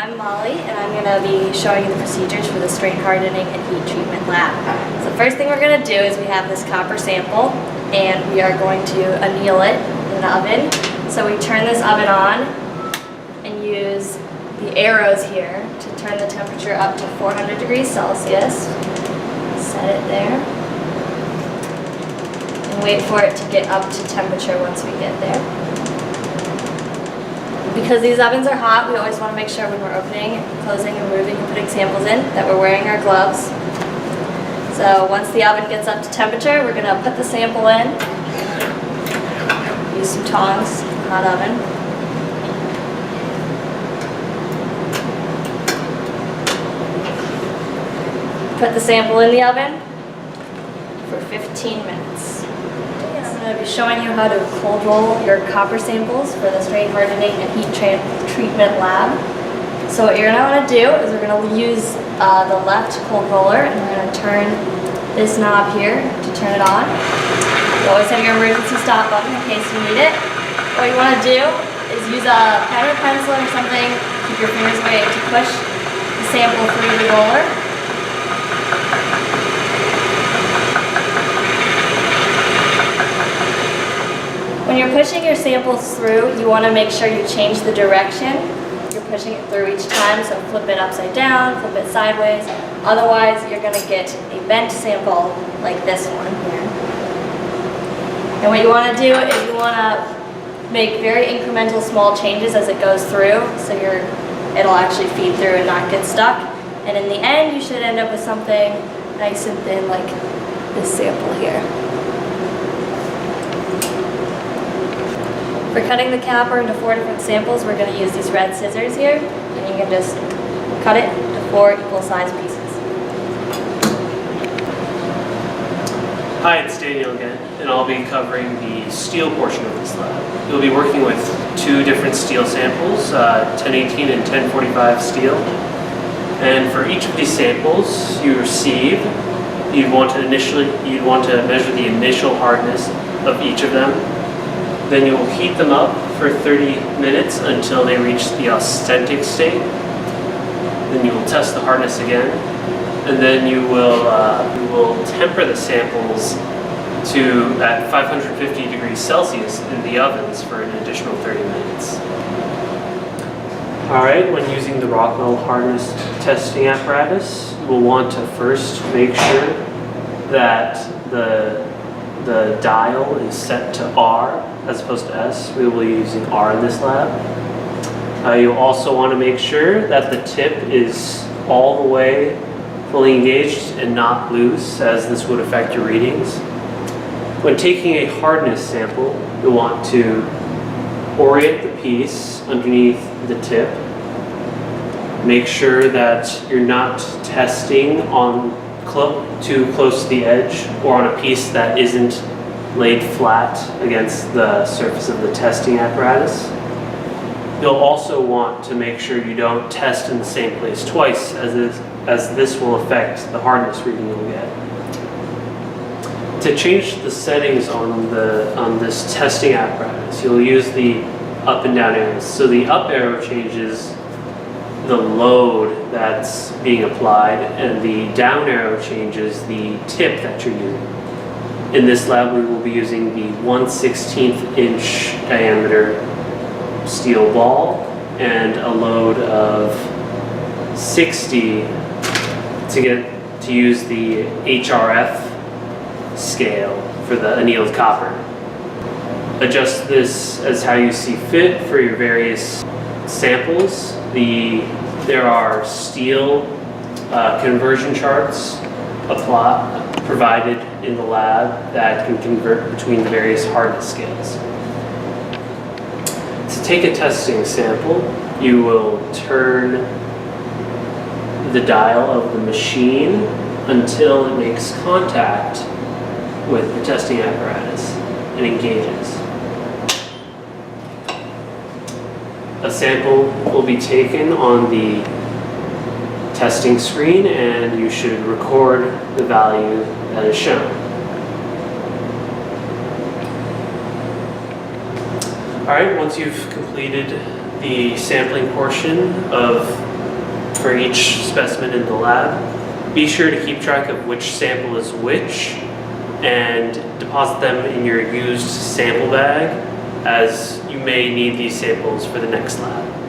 I'm Molly, and I'm going to be showing you the procedures for the strain hardening and heat treatment lab. So the first thing we're going to do is we have this copper sample, and we are going to anneal it in the oven. So we turn this oven on and use the arrows here to turn the temperature up to 400 degrees Celsius. Set it there. And wait for it to get up to temperature once we get there. Because these ovens are hot, we always want to make sure when we're opening, closing, and moving and putting samples in that we're wearing our gloves. So once the oven gets up to temperature, we're going to put the sample in. Use some tongs, hot oven. Put the sample in the oven for 15 minutes. I'm going to be showing you how to cold roll your copper samples for the strain hardening and heat treatment lab. So what you're going to want to do is we're going to use the left cold roller, and we're going to turn this knob here to turn it on. You always have your emergency stop button in case you need it. What you want to do is use a pen or pencil or something, keep your fingers away, to push the sample through the roller. When you're pushing your samples through, you want to make sure you change the direction you're pushing it through each time. So flip it upside down, flip it sideways. Otherwise, you're going to get a bent sample like this one here. And what you want to do is you want to make very incremental small changes as it goes through, so it'll actually feed through and not get stuck. And in the end, you should end up with something nice and thin like this sample here. For cutting the copper into 4 different samples, we're going to use these red scissors here, and you can just cut it into 4 equal sized pieces. Hi, it's Daniel again, and I'll be covering the steel portion of this lab. You'll be working with 2 different steel samples, 1018 and 1045 steel. And for each of these samples you receive, you'd want to measure the initial hardness of each of them. Then you will heat them up for 30 minutes until they reach the authentic state. Then you will test the hardness again, and then you will temper the samples at 550 degrees Celsius in the ovens for an additional 30 minutes. All right, when using the Rockwell hardness testing apparatus, you will want to first make sure that the dial is set to R as opposed to S. We will be using R in this lab. You'll also want to make sure that the tip is all the way fully engaged and not loose, as this would affect your readings. When taking a hardness sample, you'll want to orient the piece underneath the tip. Make sure that you're not testing on too close to the edge or on a piece that isn't laid flat against the surface of the testing apparatus. You'll also want to make sure you don't test in the same place twice, as this will affect the hardness reading you'll get. To change the settings on this testing apparatus, you'll use the up and down arrows. So the up arrow changes the load that's being applied, and the down arrow changes the tip that you're using. In this lab, we will be using the 1/16 inch diameter steel ball and a load of 60 to use the HRF scale for the annealed copper. Adjust this as how you see fit for your various samples. There are steel conversion charts provided in the lab that can convert between the various hardness scales. To take a testing sample, you will turn the dial of the machine until it makes contact with the testing apparatus and engages. A sample will be taken on the testing screen, and you should record the value that is shown. All right, once you've completed the sampling portion of for each specimen in the lab. Be sure to keep track of which sample is which and deposit them in your used sample bag, as you may need these samples for the next lab.